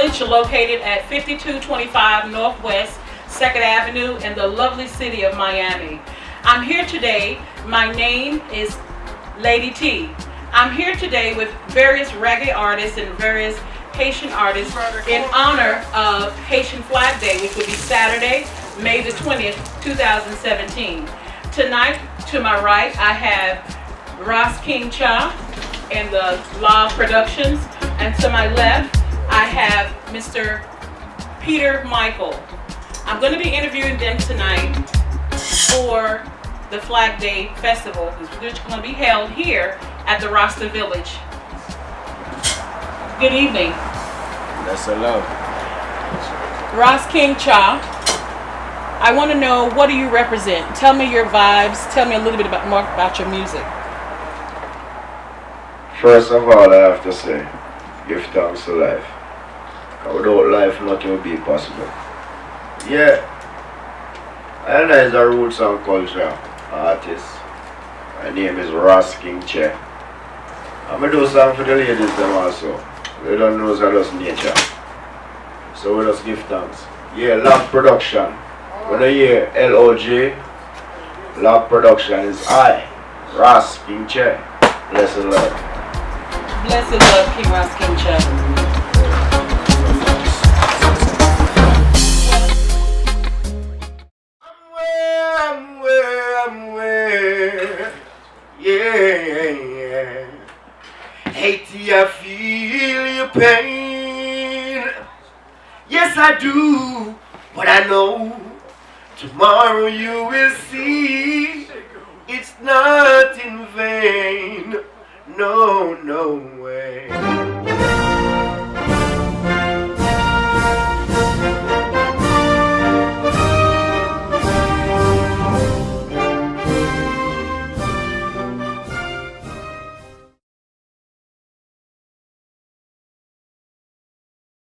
Village, located at 5225 Northwest 2nd Avenue in the lovely city of Miami. I'm here today. My name is Lady T. I'm here today with various reggae artists and various Haitian artists in honor of Haitian Flag Day, which will be Saturday, May the 20th, 2017. Tonight, to my right, I have Rasta and the Law Productions, and to my left, I have Mr. Peter Michael. I'm going to be interviewing them tonight for the Flag Day Festival, which is going to be held here at the Rasta Village. Good evening. That's a love. Rasta, I want to know, what do you represent? Tell me your vibes. Tell me a little bit more about your music. First of all, I have to say, give thanks to life. 'Cause without life, nothing will be possible. Yeah, and as a roots and culture artist, my name is Rasta. I'm going to do something for the ladies them also. They don't know it's just nature. So we just give thanks. Yeah, Lock Production. When I hear LOG, Lock Production is I, Rasta. Blessed love. Blessed love, King Rasta. Yeah. Haiti, I feel your pain. Yes, I do. But I know tomorrow you will see it's not in vain. No, no way.